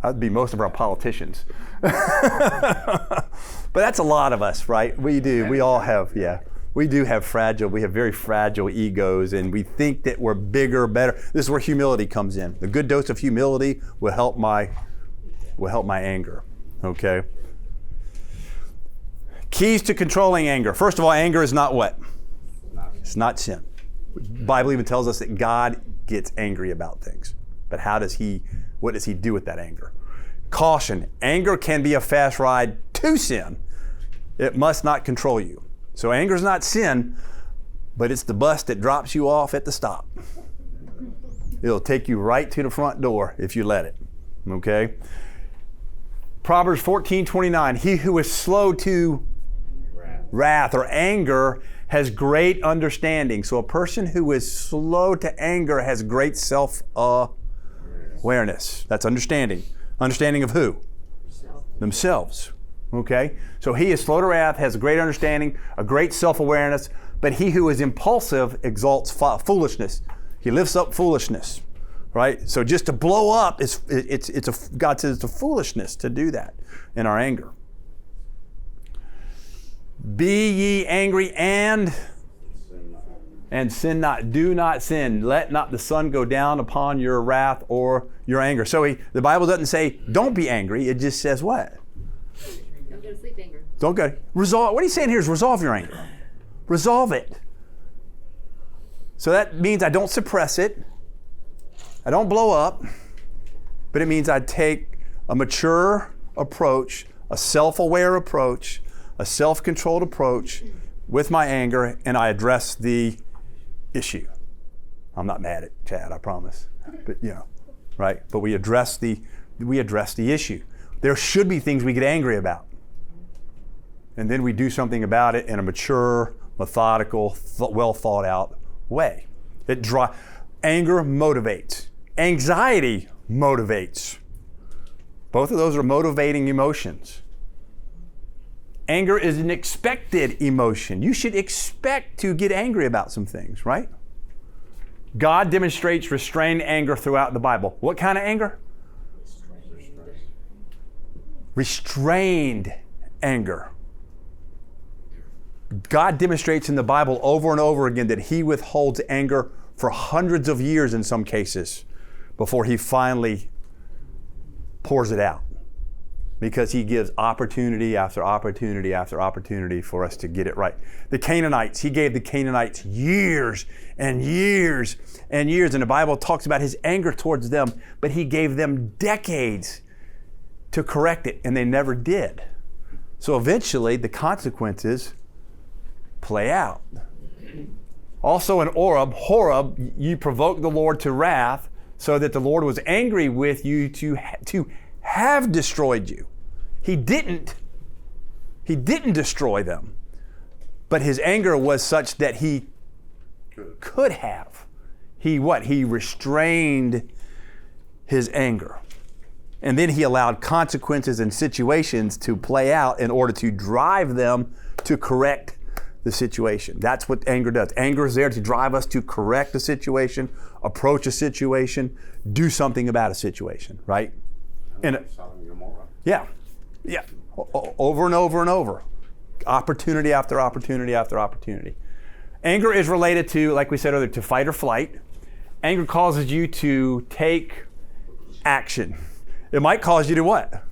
That'd be most of our politicians. But that's a lot of us, right? We do. We all have, we do have very fragile egos, and we think that we're bigger, better. This is where humility comes in. The good dose of humility will help my will help my anger. Okay? Keys to controlling anger. First of all, anger is not what? It's not sin. The Bible even tells us that God gets angry about things. But what does he do with that anger? Caution. Anger can be a fast ride to sin. It must not control you. So anger is not sin, but it's the bus that drops you off at the stop. It'll take you right to the front door if you let it. Okay? Proverbs 14:29. He who is slow to wrath or anger has great understanding. So a person who is slow to anger has great self-awareness. That's understanding. Understanding of who? Themselves. Okay? So he is slow to wrath, has a great understanding, a great self-awareness, but he who is impulsive exalts foolishness. He lifts up foolishness. Right? So just to blow up, God says it's a foolishness to do that in our anger. Be ye angry and sin not. Do not sin. Let not the sun go down upon your wrath or your anger. So the Bible doesn't say don't be angry. It just says what? Don't go to sleep angry. Don't go. Resolve. What he's saying here is resolve your anger. Resolve it. So that means I don't suppress it. I don't blow up. But it means I take a mature approach, a self-aware approach, a self-controlled approach with my anger, and I address the issue. I'm not mad at Chad, I promise. But right? But we address the issue. There should be things we get angry about. And then we do something about it in a mature, methodical, well thought out way. Anger motivates. Anxiety motivates. Both of those are motivating emotions. Anger is an expected emotion. You should expect to get angry about some things, right? God demonstrates restrained anger throughout the Bible. What kind of anger? Restrained anger. God demonstrates in the Bible over and over again that he withholds anger for hundreds of years in some cases before he finally pours it out. Because he gives opportunity after opportunity after opportunity for us to get it right. The Canaanites, he gave the Canaanites years and years and years. And the Bible talks about his anger towards them, but he gave them decades to correct it, and they never did. So eventually, the consequences play out. Also in Horeb, you provoked the Lord to wrath, so that the Lord was angry with you to have destroyed you. He didn't destroy them, but his anger was such that he could have. He restrained his anger. And then he allowed consequences and situations to play out in order to drive them to correct the situation. That's what anger does. Anger is there to drive us to correct a situation, approach a situation, do something about a situation, right? Yeah. Over and over and over. Opportunity after opportunity after opportunity. Anger is related to, like we said earlier, to fight or flight. Anger causes you to take action. It might cause you to what?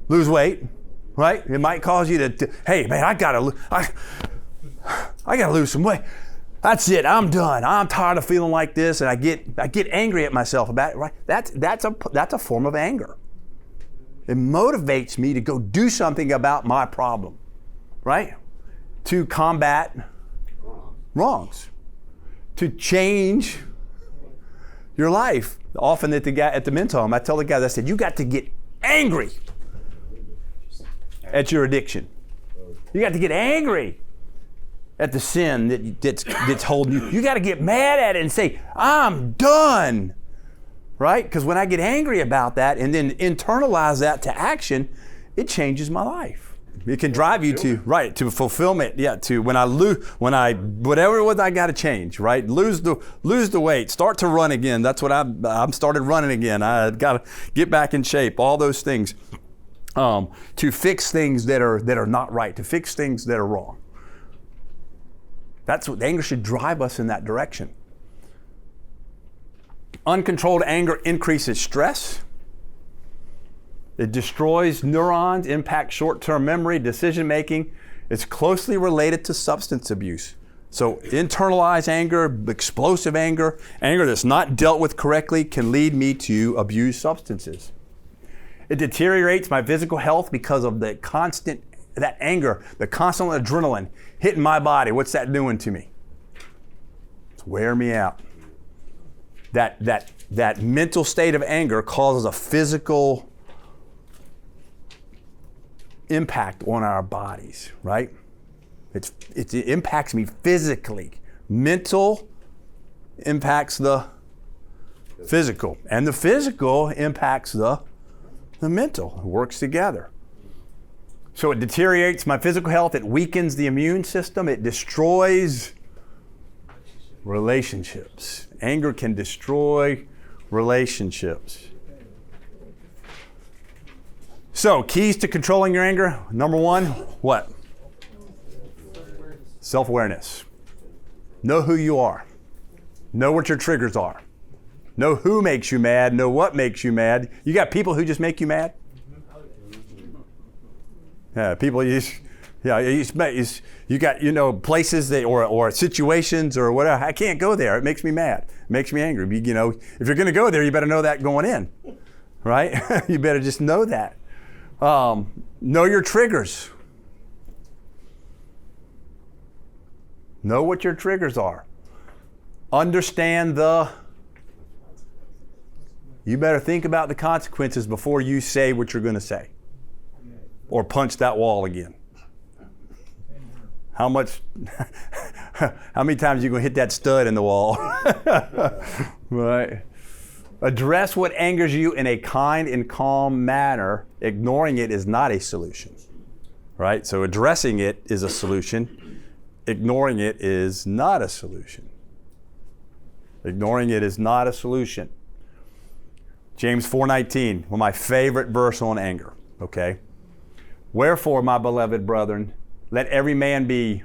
Lose weight, right? It might cause you to hey man, I gotta lose some weight. That's it. I'm done. I'm tired of feeling like this, and I get angry at myself about it. Right? That's a form of anger. It motivates me to go do something about my problem, right? To combat wrongs, to change your life. Often at the men's home, I tell the guys, I said, you got to get angry at your addiction. You got to get angry at the sin that's holding you. You got to get mad at it and say, I'm done, right? Because when I get angry about that and then internalize that to action, it changes my life. It can drive you to fulfillment. Yeah, to whatever it was I got to change, right? Lose the weight, start to run again. That's what I'm started running again. I got to get back in shape. All those things, to fix things that are not right, to fix things that are wrong. That's what anger should drive us in that direction. Uncontrolled anger increases stress. It destroys neurons, impacts short-term memory, decision-making. It's closely related to substance abuse. So internalized anger, explosive anger, anger that's not dealt with correctly can lead me to abuse substances. It deteriorates my physical health because of that anger, the constant adrenaline hitting my body. What's that doing to me? It's wearing me out. That mental state of anger causes a physical impact on our bodies, right? It impacts me physically. Mental impacts the physical, and the physical impacts the mental. It works together. So it deteriorates my physical health, it weakens the immune system, it destroys relationships. Anger can destroy relationships. So, keys to controlling your anger. Number one, what? Self-awareness. Know who you are. Know what your triggers are. Know who makes you mad. Know what makes you mad. You got people who just make you mad? Yeah, people you got places that or situations or whatever. I can't go there. It makes me mad. It makes me angry. If you're going to go there, you better know that going in, right? You better just know that. Know your triggers. Know what your triggers are. Understand you better think about the consequences before you say what you're going to say. Or punch that wall again. How many times are you going to hit that stud in the wall? Right. Address what angers you in a kind and calm manner. Ignoring it is not a solution. Right? So addressing it is a solution. Ignoring it is not a solution. Ignoring it is not a solution. James 4:19, one of my favorite verse on anger. Okay? Wherefore, my beloved brethren, let every man be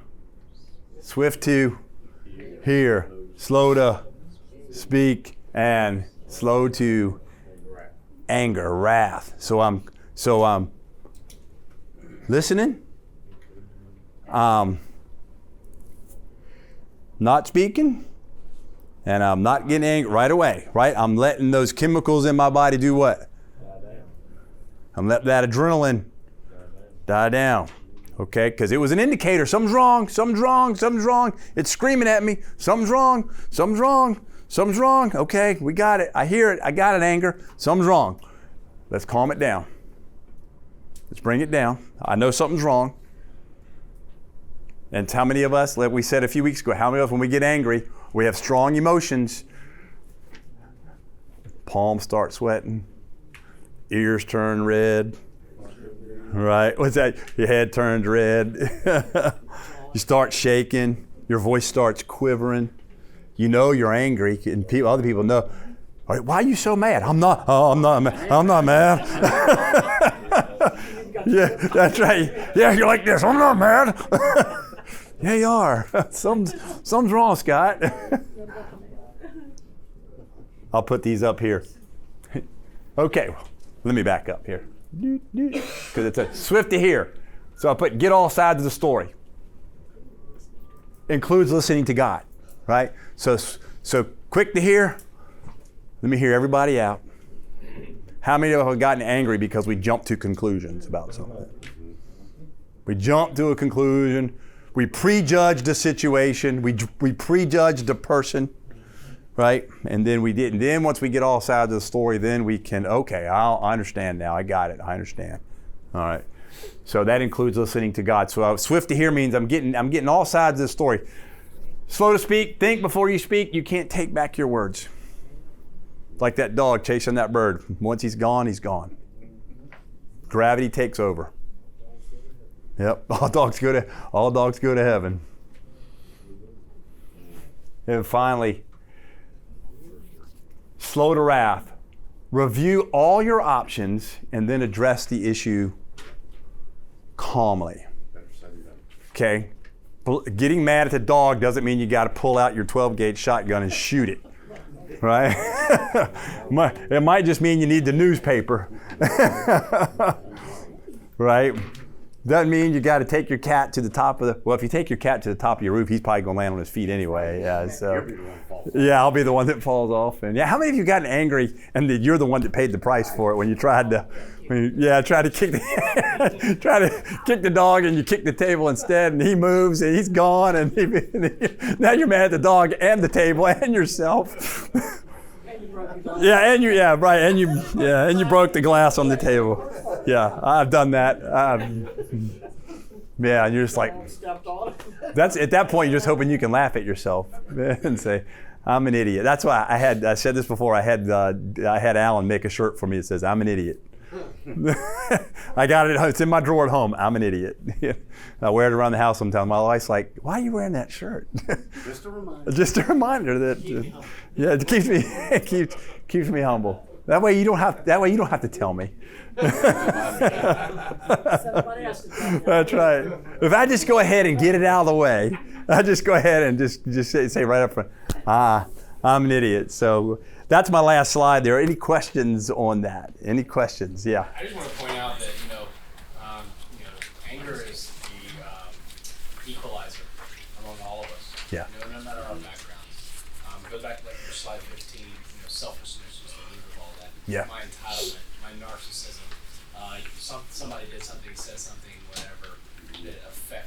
swift to hear, slow to speak, and slow to anger, wrath. So I'm listening. Not speaking. And I'm not getting angry right away, right? I'm letting those chemicals in my body do what? I'm letting that adrenaline die down, okay? Because it was an indicator. Something's wrong, something's wrong, something's wrong. It's screaming at me. Something's wrong, something's wrong, something's wrong. Okay, we got it. I hear it. I got it, anger. Something's wrong. Let's calm it down. Let's bring it down. I know something's wrong. And how many of us, like we said a few weeks ago, how many of us, when we get angry, we have strong emotions, palms start sweating, ears turn red, right? What's that? Your head turns red. You start shaking. Your voice starts quivering. You know you're angry, and other people know. Why are you so mad? I'm not mad. I'm not mad. Yeah, that's right. Yeah, you're like this. I'm not mad. Yeah, you are. Something's wrong, Scott. I'll put these up here. Okay, let me back up here. Because it's a swift to hear. So I'll put get all sides of the story. Includes listening to God, right? So quick to hear. Let me hear everybody out. How many of us have gotten angry because we jumped to conclusions about something? We jumped to a conclusion. We prejudged a situation. We prejudged a person, right? And then we didn't. Then once we get all sides of the story, then we can, okay, I understand now. I got it. I understand. All right. So that includes listening to God. So swift to hear means I'm getting all sides of the story. Slow to speak. Think before you speak. You can't take back your words. Like that dog chasing that bird. Once he's gone, he's gone. Gravity takes over. Yep, all dogs go to heaven. And finally, slow to wrath. Review all your options and then address the issue calmly. Okay? Getting mad at the dog doesn't mean you got to pull out your 12-gauge shotgun and shoot it. right? It might just mean you need the newspaper, right? Doesn't mean you got to take your cat to the top of the. Well, if you take your cat to the top of your roof, he's probably gonna land on his feet anyway. Yeah, so yeah, I'll be the one that falls off. And yeah, how many of you gotten angry and that you're the one that paid the price for it when you tried to, try to kick the dog and you kick the table instead, and he moves and he's gone, and now you're mad at the dog and the table and yourself. And you broke the glass on the table. Yeah, I've done that. Yeah, and you're just like, that's at that point you're just hoping you can laugh at yourself and say, "I'm an idiot." That's why I said this before. I had Alan make a shirt for me that says, "I'm an idiot." I got it. It's in my drawer at home. I'm an idiot. I wear it around the house sometimes. My wife's like, "Why are you wearing that shirt?" Just a reminder. Just a reminder that it keeps me humble. That way you don't have to tell me. That's right. If I just go ahead and get it out of the way, I just go ahead and just say right up front, I'm an idiot. So that's my last slide there. Any questions on that? Any questions? Yeah. I just want to point out that anger is the equalizer among all of us. Yeah. No matter our backgrounds. Go back to your slide 15. Selfishness is the root of all that. Yeah. My entitlement, my narcissism. Somebody did something, said something, whatever, that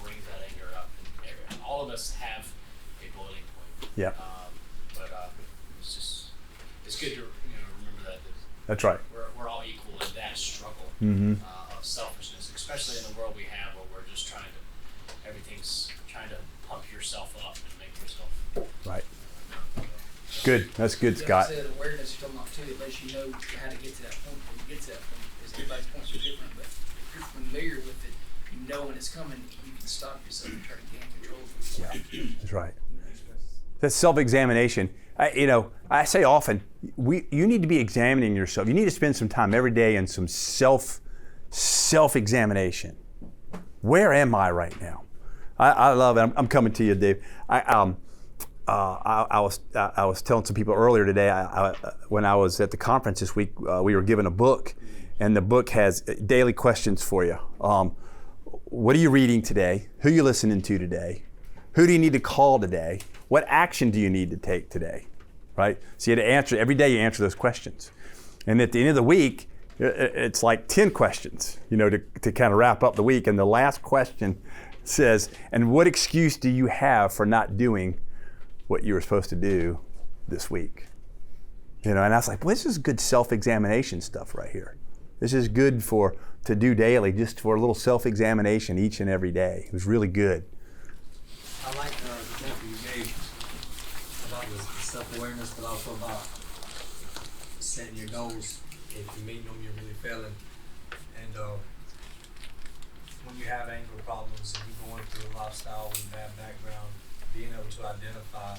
brings that anger up. And all of us have a boiling point. Yeah. It's good to remember that. That's right. We're all equal in that struggle of selfishness, especially in the world we have where we're just everything's trying to pump yourself up and make yourself. Right. Good. That's good, Scott. Like I said, awareness you're talking about too, it lets you know how to get to that point when you get to that point. Because everybody's points are different, but if you're familiar with it, you know when it's coming, you can stop yourself and try to gain control of it. Yeah. That's right. That's self-examination. I say often, you need to be examining yourself. You need to spend some time every day in some self-examination. Where am I right now? I love it. I'm coming to you, Dave. I was telling some people earlier today. When I was at the conference this week, we were given a book, and the book has daily questions for you. What are you reading today? Who are you listening to today? Who do you need to call today? What action do you need to take today? Right? So you had to answer, every day you answer those questions. And at the end of the week, it's like 10 questions, to kind of wrap up the week. And the last question says, and what excuse do you have for not doing what you were supposed to do this week? And I was like, well, this is good self-examination stuff right here. This is good to do daily, just for a little self-examination each and every day. It was really good. I like the example you gave about the self-awareness, but also about setting your goals. If you're meeting them, you're really failing. And when you have anger problems and you're going through a lifestyle with a bad background, being able to identify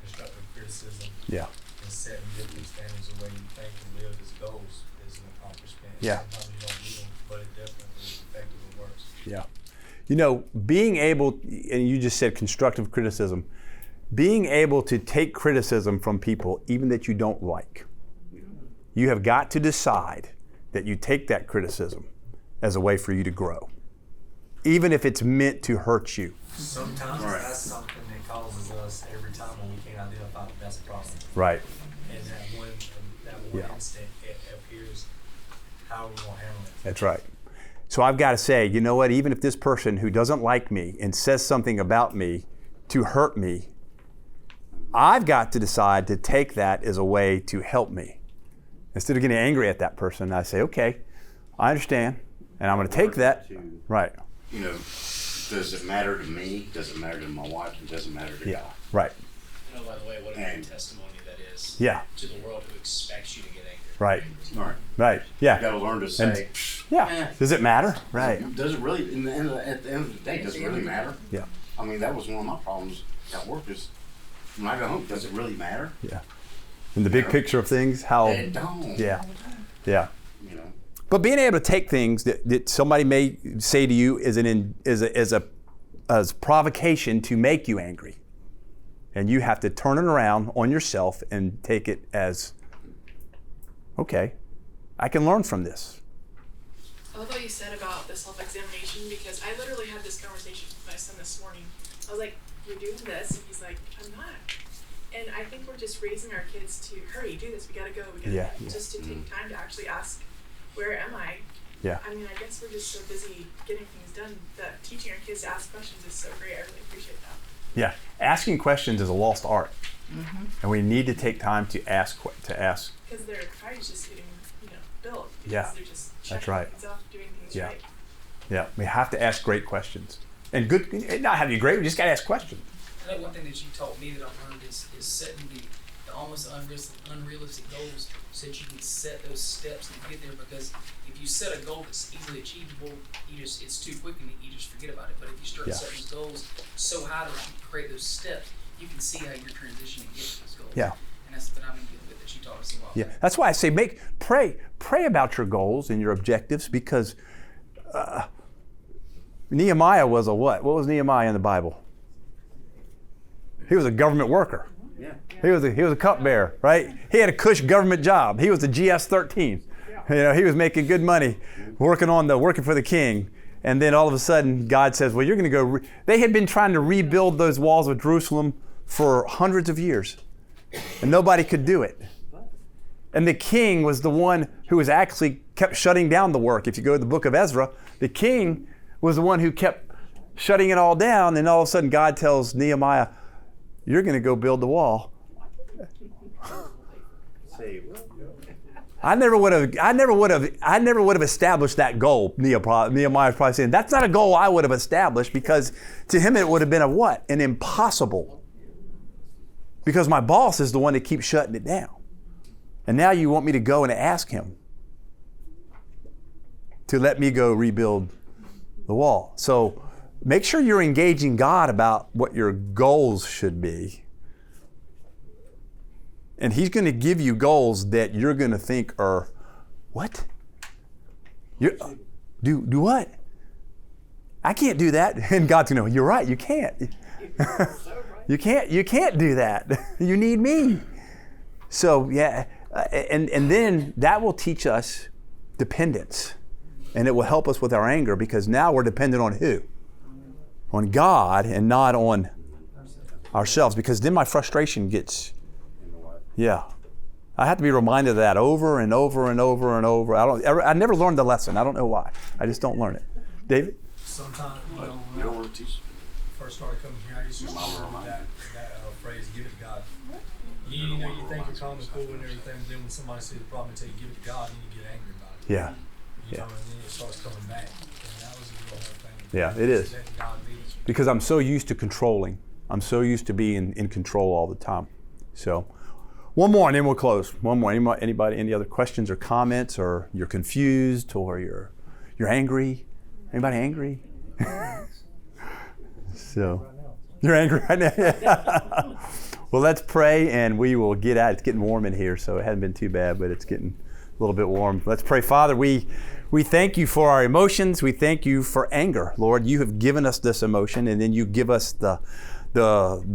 constructive criticism and setting different standards of way you think and live as goals is an accomplishment. Yeah. Sometimes you don't meet them, but it definitely is effective and works. Yeah. Being able, and you just said constructive criticism, being able to take criticism from people, even that you don't like. You have got to decide that you take that criticism as a way for you to grow, even if it's meant to hurt you. Sometimes that's something that causes us every time when we can't identify that that's a problem. Right. And that one instant, it appears how we want to handle it. That's right. So I've got to say, you know what, even if this person who doesn't like me and says something about me to hurt me, I've got to decide to take that as a way to help me. Instead of getting angry at that person, I say, okay, I understand, and I'm going to take that. Right. Does it matter to me? Does it matter to my wife? It doesn't matter to God. Right. By the way, what a great testimony that is to the world who expects you to get angry. Right. Right. Yeah. You got to learn to say, does it matter? Right. Does it really, at the end of the day, does it really matter? Yeah. I mean, that was one of my problems at work is when I go home, does it really matter? Yeah. In the big picture of things, how. It don't. Yeah. Yeah. But being able to take things that somebody may say to you as provocation to make you angry, And you have to turn it around on yourself and take it as, okay, I can learn from this. I love what you said about the self-examination, because I literally had this conversation with my son this morning. I was like, you're doing this, and he's like, I'm not. And I think we're just raising our kids to, hurry, do this, we gotta go, just to take time to actually ask, where am I? Yeah. I mean, I guess we're just so busy getting things done that teaching our kids to ask questions is so great. I really appreciate that. Yeah, asking questions is a lost art, and we need to take time to ask. Because their fire's just getting, built. Yeah, they're just that's checking right. things off, doing things Yeah, right. yeah, we have to ask great questions, and not have to be great. We just got to ask questions. I know one thing that you taught me that I learned is setting the almost unrealistic goals so that you can set those steps to get there. Because if you set a goal that's easily achievable, it's too quick and you just forget about it. But if you start setting goals so high that you create those steps, you can see how you're transitioning to get to those goals. Yeah. And that's what I've been dealing with that you taught us a while Yeah, back. that's why I say pray about your goals and your objectives, because Nehemiah was a what? What was Nehemiah in the Bible? He was a government worker. Yeah. He was a cupbearer, right? He had a cush government job. He was a GS-13. He was making good money, working for the king. And then all of a sudden, God says, "Well, you're going to go." They had been trying to rebuild those walls of Jerusalem for hundreds of years, and nobody could do it. And the king was the one who was actually kept shutting down the work. If you go to the book of Ezra, the king was the one who kept shutting it all down. And all of a sudden, God tells Nehemiah, "You're going to go build the wall." I never would have established that goal. Nehemiah is probably saying, that's not a goal I would have established, because to him it would have been a what? An impossible. Because my boss is the one that keeps shutting it down. And now you want me to go and ask him to let me go rebuild the wall. So make sure you're engaging God about what your goals should be. And he's going to give you goals that you're going to think are, what? Do what? I can't do that. And God's going to, you're right, you can't. You can't do that. You need me. So yeah, and then that will teach us dependence. And it will help us with our anger, because now we're dependent on who? On God and not on ourselves, because then my frustration gets, I have to be reminded of that over and over and over and over. I never learned the lesson. I don't know why. I just don't learn it. David? Sometimes, You don't want to teach. first started coming here, I used to remember that phrase, give it to God. You think you're calm and cool and everything, but then when somebody sees the problem and tell you give it to God, then you get angry about it. Yeah. And then it starts coming back. And that was a real hard thing. Yeah, it is. Let God lead us. Because I'm so used to controlling. I'm so used to being in control all the time. So, one more and then we'll close. One more. Anybody, any other questions or comments, or you're confused, or you're angry? Anybody angry? So, you're angry right now? Well, let's pray and we will get out. It's getting warm in here, so it hasn't been too bad, but it's getting a little bit warm. Let's pray. Father, we thank you for our emotions. We thank you for anger. Lord, you have given us this emotion, and then you give us the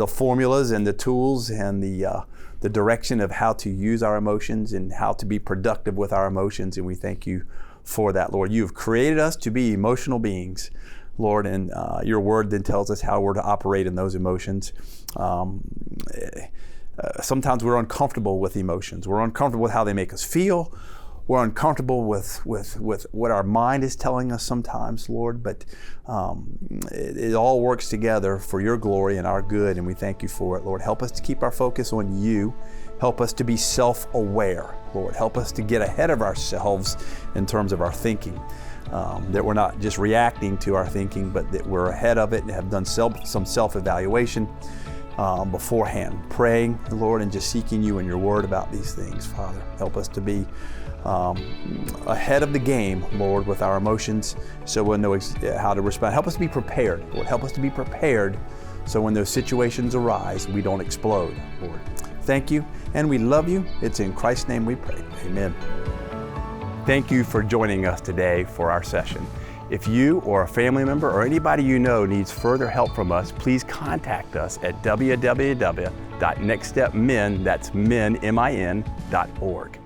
formulas and the tools and the direction of how to use our emotions and how to be productive with our emotions, and we thank you for that, Lord. You have created us to be emotional beings, Lord, and your word then tells us how we're to operate in those emotions. Sometimes we're uncomfortable with emotions. We're uncomfortable with how they make us feel. We're uncomfortable with what our mind is telling us sometimes, Lord, but it all works together for your glory and our good, and we thank you for it, Lord. Help us to keep our focus on you. Help us to be self-aware, Lord. Help us to get ahead of ourselves in terms of our thinking, that we're not just reacting to our thinking, but that we're ahead of it and have done some self-evaluation beforehand, praying, Lord, and just seeking you and your word about these things, Father. Help us to be ahead of the game, Lord, with our emotions, so we'll know how to respond. Help us to be prepared, Lord. Help us to be prepared so when those situations arise, we don't explode, Lord. Thank you, and we love you. It's in Christ's name we pray. Amen. Thank you for joining us today for our session. If you or a family member or anybody you know needs further help from us, please contact us at www.nextstepmen, that's men, M-I-N.org.